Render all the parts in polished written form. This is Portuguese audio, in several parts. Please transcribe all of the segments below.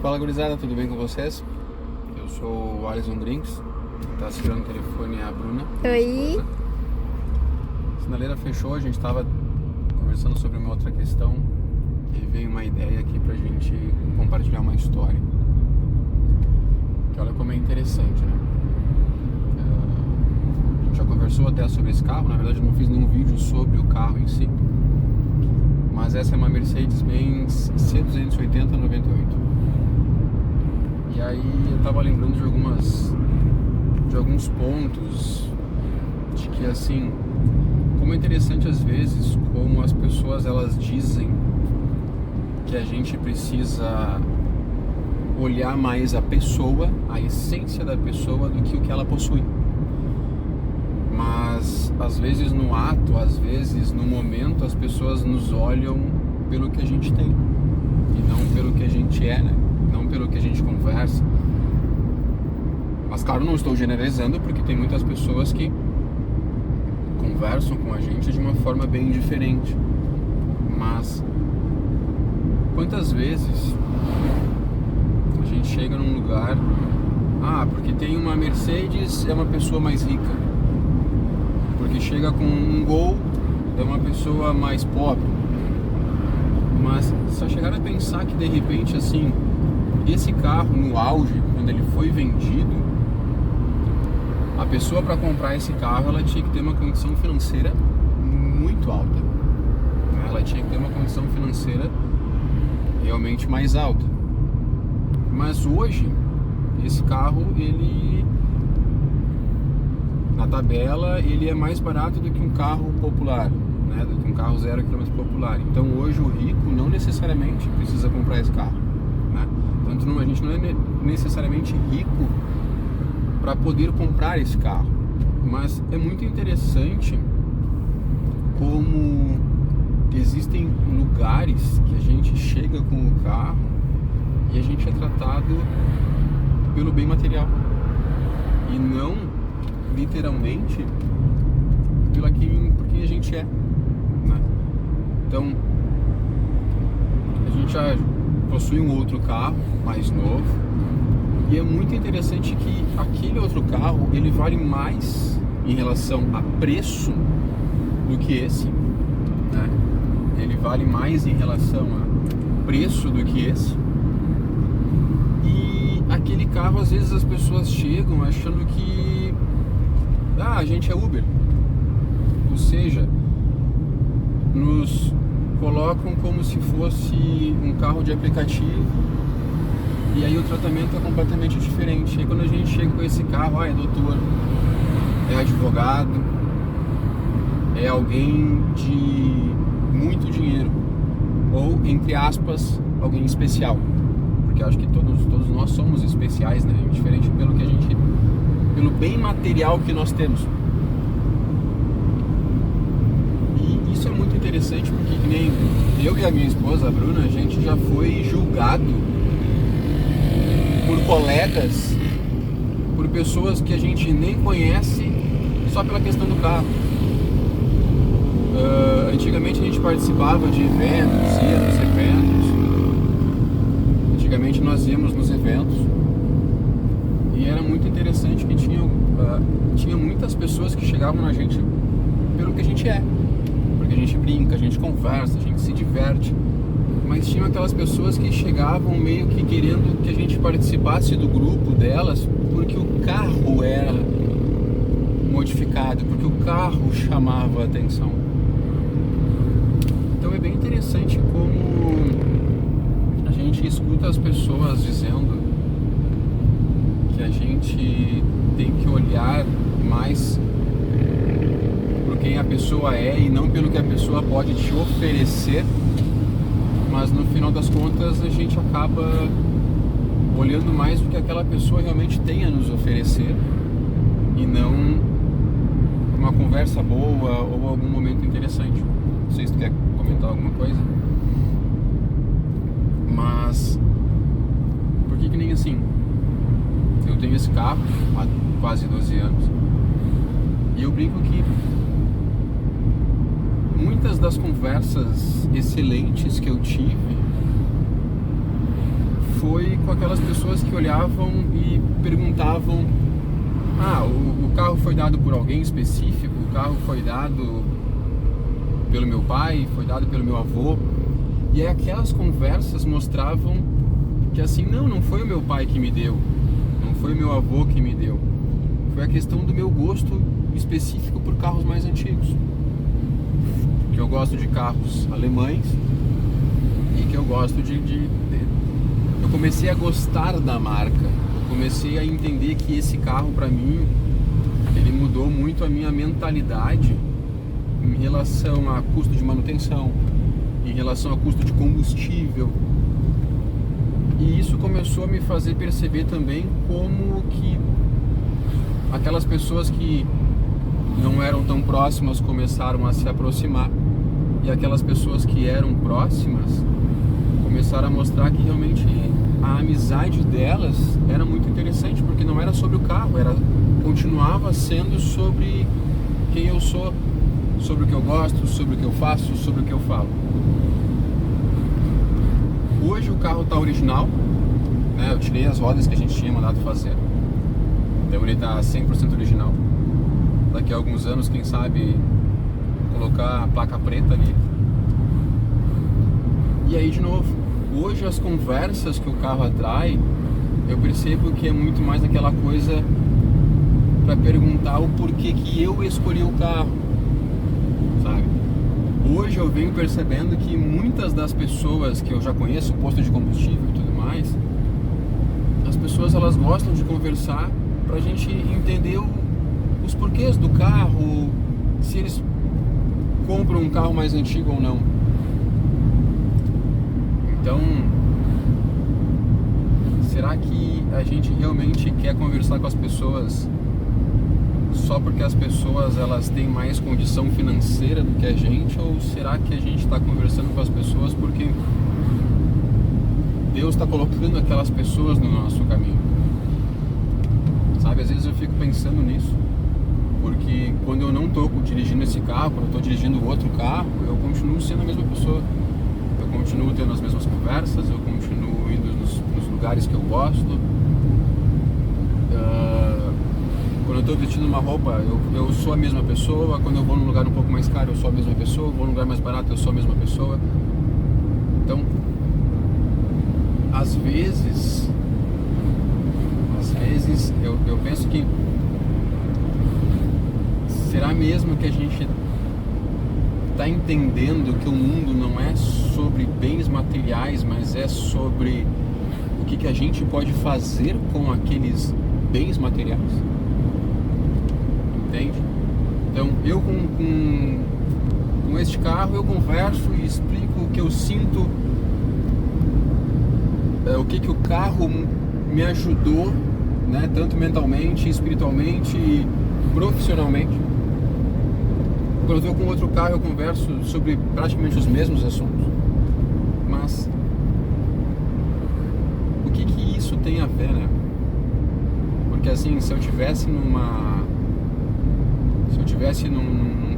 Fala, gurizada, tudo bem com vocês? Eu sou o Alisson Drinks, tá segurando o telefone é a Bruna. Oi. A sinaleira fechou, a gente tava conversando sobre uma outra questão e veio uma ideia aqui pra gente compartilhar uma história. Que olha como é interessante, né? A gente já conversou até sobre esse carro, na verdade eu não fiz nenhum vídeo sobre o carro em si, mas essa é uma Mercedes-Benz C280 98. E aí eu tava lembrando de alguns pontos de que, assim, como é interessante às vezes como as pessoas elas dizem que a gente precisa olhar mais a pessoa, a essência da pessoa, do que o que ela possui. Mas às vezes no ato, às vezes no momento, as pessoas nos olham pelo que a gente tem e não pelo que a gente é, né? Não pelo que a gente conversa. Mas claro, não estou generalizando, porque tem muitas pessoas que conversam com a gente de uma forma bem diferente. Mas quantas vezes a gente chega num lugar, porque tem uma Mercedes é uma pessoa mais rica, porque chega com um Gol é uma pessoa mais pobre. Mas só chegaram a pensar que de repente, assim, esse carro no auge, quando ele foi vendido, a pessoa para comprar esse carro ela tinha que ter uma condição financeira muito alta, né? Ela tinha que ter uma condição financeira realmente mais alta. Mas hoje esse carro, ele na tabela, ele é mais barato do que um carro popular, né? Do que um carro 0 km popular. Então hoje o rico não necessariamente precisa comprar esse carro, né? Tanto a gente não é necessariamente rico para poder comprar esse carro, mas é muito interessante como existem lugares que a gente chega com o carro e a gente é tratado pelo bem material e não literalmente por quem a gente é, né? Então a gente já possui um outro carro mais novo e é muito interessante que aquele outro carro ele vale mais em relação a preço do que esse, né? Ele vale mais em relação a preço do que esse. E aquele carro, às vezes as pessoas chegam achando que a gente é Uber, ou seja, nos colocam como se fosse um carro de aplicativo, e aí o tratamento é completamente diferente. E aí quando a gente chega com esse carro, é doutor, é advogado, é alguém de muito dinheiro, ou, entre aspas, alguém especial, porque eu acho que todos nós somos especiais, né? Diferente pelo bem material que nós temos. E isso é muito interessante porque, que nem eu e a minha esposa, a Bruna, a gente já foi julgado por colegas, por pessoas que a gente nem conhece, só pela questão do carro. Antigamente a gente participava de eventos, ia nos eventos. Antigamente nós íamos nos eventos e era muito interessante que tinha muitas pessoas que chegavam na gente pelo que a gente é, porque a gente brinca, a gente conversa, a gente se diverte. Mas tinham aquelas pessoas que chegavam meio que querendo que a gente participasse do grupo delas porque o carro era modificado, porque o carro chamava a atenção. Então é bem interessante como a gente escuta as pessoas dizendo que a gente tem que olhar mais por quem a pessoa é e não pelo que a pessoa pode te oferecer. Mas no final das contas a gente acaba olhando mais do que aquela pessoa realmente tem a nos oferecer e não uma conversa boa ou algum momento interessante. Não sei se tu quer comentar alguma coisa, mas por que nem assim? Eu tenho esse carro há quase 12 anos e eu brinco que muitas das conversas excelentes que eu tive foi com aquelas pessoas que olhavam e perguntavam: o carro foi dado por alguém específico, o carro foi dado pelo meu pai, foi dado pelo meu avô. E aí aquelas conversas mostravam que assim, não foi o meu pai que me deu, não foi o meu avô que me deu, foi a questão do meu gosto específico por carros mais antigos, que eu gosto de carros alemães e que eu gosto eu comecei a gostar da marca, eu comecei a entender que esse carro para mim, ele mudou muito a minha mentalidade em relação a custo de manutenção, em relação a custo de combustível. E isso começou a me fazer perceber também como que aquelas pessoas que não eram tão próximas começaram a se aproximar, e aquelas pessoas que eram próximas começaram a mostrar que realmente a amizade delas era muito interessante, porque não era sobre o carro, continuava sendo sobre quem eu sou, sobre o que eu gosto, sobre o que eu faço, sobre o que eu falo. Hoje o carro está original, né? Eu tirei as rodas que a gente tinha mandado fazer, então ele está 100% original. Daqui a alguns anos, quem sabe, colocar a placa preta ali. E aí, de novo, hoje as conversas que o carro atrai, eu percebo que é muito mais aquela coisa para perguntar o porquê que eu escolhi o carro, sabe? Hoje eu venho percebendo que muitas das pessoas que eu já conheço, posto de combustível e tudo mais, as pessoas elas gostam de conversar pra gente entender os porquês do carro, se eles compram um carro mais antigo ou não. Então, será que a gente realmente quer conversar com as pessoas só porque as pessoas elas têm mais condição financeira do que a gente, ou será que a gente está conversando com as pessoas porque Deus está colocando aquelas pessoas no nosso caminho? Sabe, às vezes eu fico pensando nisso, porque quando eu não estou dirigindo esse carro, quando eu estou dirigindo outro carro, eu continuo sendo a mesma pessoa, eu continuo tendo as mesmas conversas, eu continuo indo nos lugares que eu gosto. Quando eu estou vestindo uma roupa, eu sou a mesma pessoa. Quando eu vou num lugar um pouco mais caro, eu sou a mesma pessoa. Vou num lugar mais barato, eu sou a mesma pessoa. Então, às vezes eu penso que será mesmo que a gente está entendendo que o mundo não é sobre bens materiais, mas é sobre o que a gente pode fazer com aqueles bens materiais? Entende? Então eu com este carro eu converso e explico o que eu sinto, o que o carro me ajudou, né? Tanto mentalmente, espiritualmente e profissionalmente. Quando eu estou com outro carro eu converso sobre praticamente os mesmos assuntos, mas o que isso tem a ver, né? Porque assim, se eu tivesse num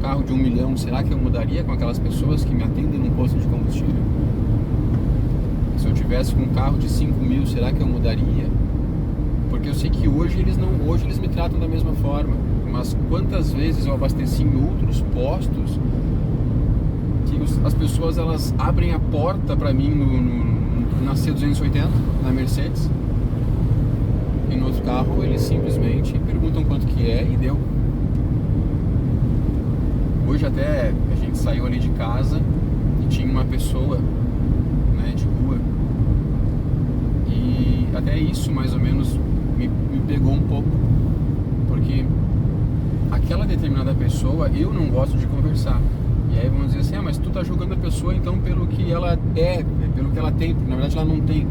carro de 1 milhão, será que eu mudaria com aquelas pessoas que me atendem num posto de combustível? Se eu tivesse com um carro de 5 mil, será que eu mudaria? Porque eu sei que hoje eles me tratam da mesma forma, mas quantas vezes eu abasteci em outros postos que as pessoas elas abrem a porta para mim na C280, na Mercedes, e no outro carro eles simplesmente perguntam quanto que é e deu. Hoje até a gente saiu ali de casa e tinha uma pessoa, né, de rua, e até isso mais ou menos me pegou um pouco, porque aquela determinada pessoa eu não gosto de conversar. E aí vão dizer assim, mas tu tá julgando a pessoa então pelo que ela é, pelo que ela tem, porque na verdade ela não tem.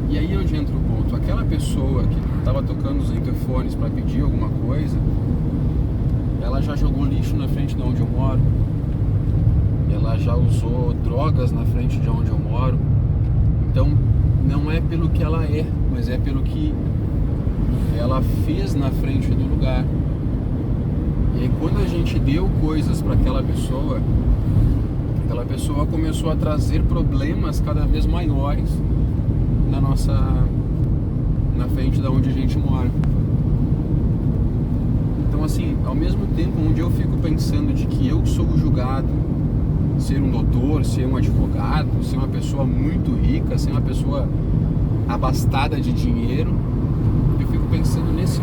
E aí é onde entra o ponto. Aquela pessoa que estava tocando os interfones para pedir alguma coisa, ela já jogou lixo na frente de onde eu moro, ela já usou drogas na frente de onde eu moro. Então não é pelo que ela é, mas é pelo que ela fez na frente do lugar. E aí quando a gente deu coisas para aquela pessoa começou a trazer problemas cada vez maiores na frente da onde a gente mora. Então assim, ao mesmo tempo onde eu fico pensando de que eu sou julgado ser um doutor, ser um advogado, ser uma pessoa muito rica, ser uma pessoa abastada de dinheiro, eu fico pensando nesse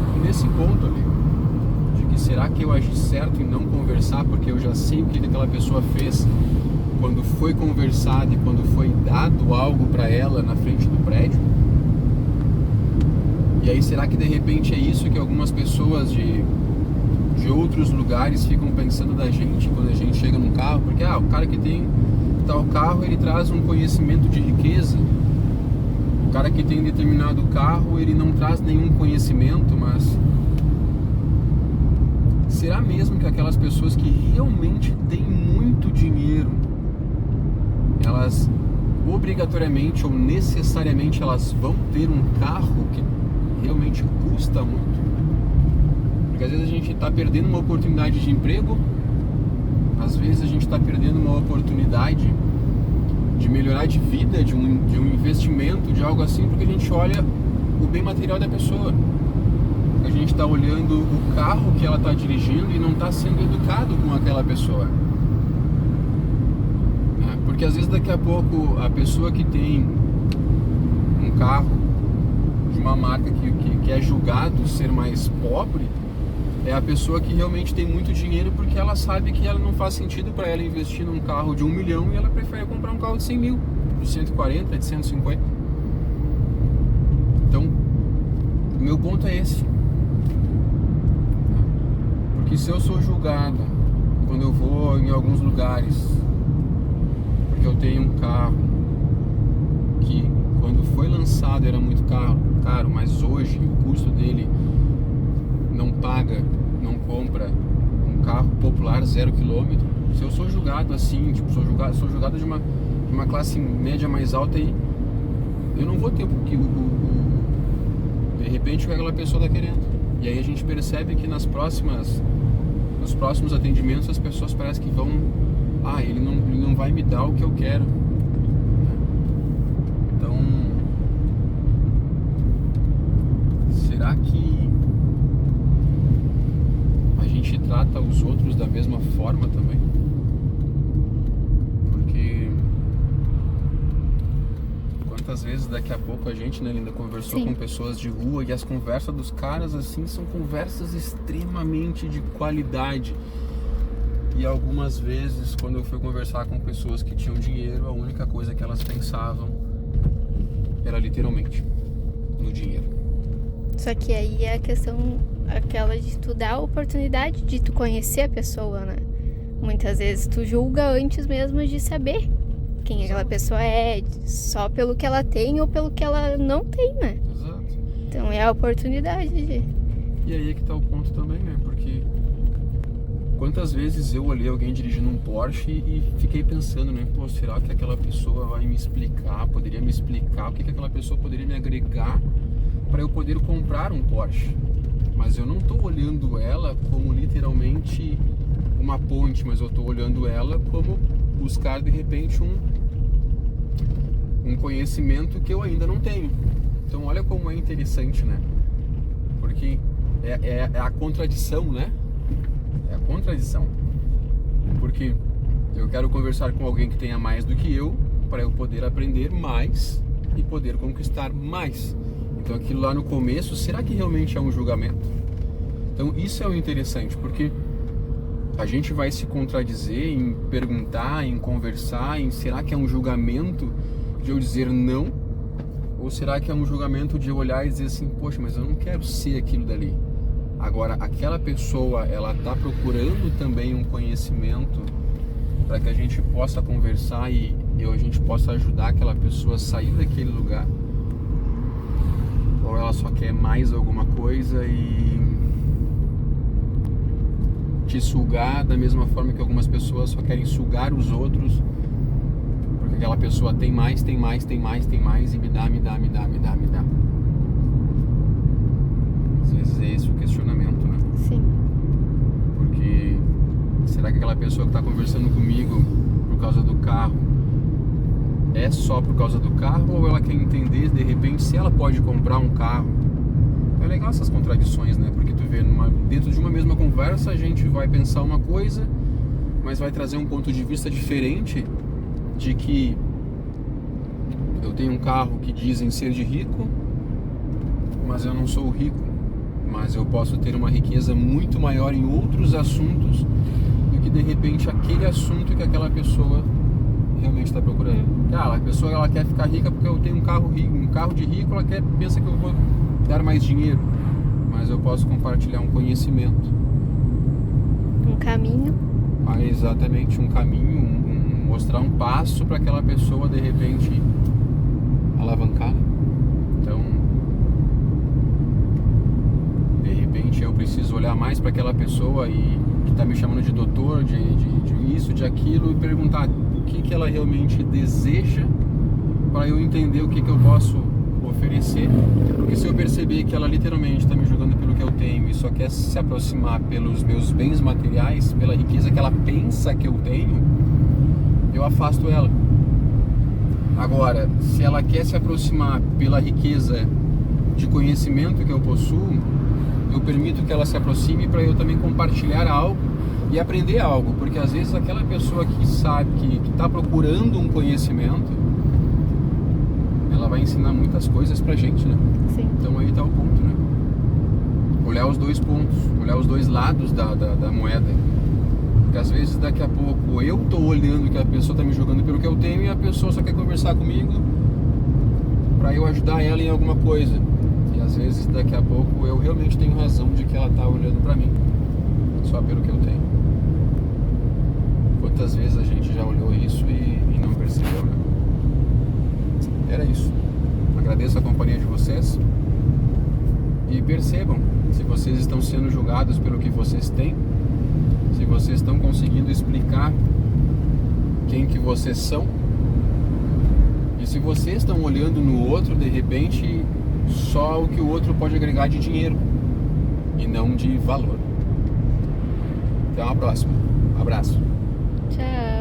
ponto ali, de que será que eu agi certo em não conversar porque eu já sei o que aquela pessoa fez quando foi conversado e quando foi dado algo para ela na frente do prédio? E aí será que de repente é isso que algumas pessoas de outros lugares ficam pensando da gente quando a gente chega num carro? Porque o cara que tem tal carro, ele traz um conhecimento de riqueza. O cara que tem determinado carro, ele não traz nenhum conhecimento, mas será mesmo que aquelas pessoas que realmente têm muito dinheiro, elas obrigatoriamente ou necessariamente elas vão ter um carro que realmente custa muito? Porque às vezes a gente está perdendo uma oportunidade de emprego, às vezes a gente está perdendo uma oportunidade de melhorar de vida, de um investimento, de algo assim, porque a gente olha o bem material da pessoa. A gente está olhando o carro que ela está dirigindo e não está sendo educado com aquela pessoa. Porque às vezes daqui a pouco a pessoa que tem um carro de uma marca que é julgado ser mais pobre é a pessoa que realmente tem muito dinheiro, porque ela sabe que ela não faz sentido para ela investir num carro de 1 milhão e ela prefere comprar um carro de 100 mil, de 140, de 150. Então, o meu ponto é esse. Porque se eu sou julgado quando eu vou em alguns lugares porque eu tenho um carro que quando foi lançado era muito caro, mas hoje o custo dele não compra um carro popular 0 km. Se eu sou julgado assim, sou julgado de uma classe média mais alta, e eu não vou ter de repente o que aquela pessoa está querendo. E aí a gente percebe que nos próximos atendimentos as pessoas parecem que vão, ele não vai me dar o que eu quero. Então, será que a gente trata os outros da mesma forma também? Porque quantas vezes daqui a pouco a gente, né, Linda, conversou com pessoas de rua, e as conversas dos caras assim são conversas extremamente de qualidade. E algumas vezes, quando eu fui conversar com pessoas que tinham dinheiro, a única coisa que elas pensavam era literalmente no dinheiro. Só que aí é a questão aquela de tu dar a oportunidade de tu conhecer a pessoa, né? Muitas vezes tu julga antes mesmo de saber quem aquela pessoa é, só pelo que ela tem ou pelo que ela não tem, né? Exato. Então é a oportunidade de... E aí é que tá o ponto também, né? Porque quantas vezes eu olhei alguém dirigindo um Porsche e fiquei pensando, né? Pô, será que aquela pessoa vai me explicar, poderia me explicar o que aquela pessoa poderia me agregar para eu poder comprar um Porsche? Mas eu não estou olhando ela como literalmente uma ponte, mas eu estou olhando ela como buscar de repente um conhecimento que eu ainda não tenho. Então olha como é interessante, né? Porque é a contradição, né? É a contradição. Porque eu quero conversar com alguém que tenha mais do que eu para eu poder aprender mais e poder conquistar mais. Então aquilo lá no começo, será que realmente é um julgamento? Então isso é o interessante, porque a gente vai se contradizer em perguntar, em conversar, em será que é um julgamento de eu dizer não? Ou será que é um julgamento de eu olhar e dizer assim, poxa, mas eu não quero ser aquilo dali. Agora, aquela pessoa, ela está procurando também um conhecimento para que a gente possa conversar e a gente possa ajudar aquela pessoa a sair daquele lugar. Ou ela só quer mais alguma coisa e te sugar da mesma forma que algumas pessoas só querem sugar os outros, porque aquela pessoa tem mais e me dá. Às vezes é esse o questionamento, né? Sim. Porque será que aquela pessoa que está conversando comigo por causa do carro, é só por causa do carro ou ela quer entender de repente se ela pode comprar um carro. É legal essas contradições, né? Porque tu vê dentro de uma mesma conversa a gente vai pensar uma coisa, mas vai trazer um ponto de vista diferente, de que eu tenho um carro que dizem ser de rico, mas eu não sou rico, mas eu posso ter uma riqueza muito maior em outros assuntos do que de repente aquele assunto que aquela pessoa realmente está procurando. A pessoa ela quer ficar rica porque eu tenho um carro rico, um carro de rico, ela pensa que eu vou dar mais dinheiro, mas eu posso compartilhar um conhecimento, um caminho. Exatamente, um caminho, mostrar um passo para aquela pessoa de repente alavancar. Então, de repente eu preciso olhar mais para aquela pessoa e que está me chamando de doutor, de isso, de aquilo, e perguntar o que ela realmente deseja, para eu entender o que eu posso oferecer. Porque se eu perceber que ela literalmente está me julgando pelo que eu tenho e só quer se aproximar pelos meus bens materiais, pela riqueza que ela pensa que eu tenho, eu afasto ela. Agora, se ela quer se aproximar pela riqueza de conhecimento que eu possuo, eu permito que ela se aproxime para eu também compartilhar algo e aprender algo, porque às vezes aquela pessoa que sabe, que está procurando um conhecimento, ela vai ensinar muitas coisas pra gente, né? Sim. Então aí tá o ponto, né? Olhar os dois pontos, olhar os dois lados da moeda. Porque às vezes daqui a pouco eu tô olhando que a pessoa tá me julgando pelo que eu tenho e a pessoa só quer conversar comigo pra eu ajudar ela em alguma coisa. E às vezes daqui a pouco eu realmente tenho razão de que ela tá olhando pra mim só pelo que eu tenho. Quantas vezes a gente já olhou isso e não percebeu, né? Era isso. Agradeço a companhia de vocês e percebam se vocês estão sendo julgados pelo que vocês têm, se vocês estão conseguindo explicar quem que vocês são, e se vocês estão olhando no outro de repente só o que o outro pode agregar de dinheiro e não de valor. Até uma próxima. Abraço. Tchau.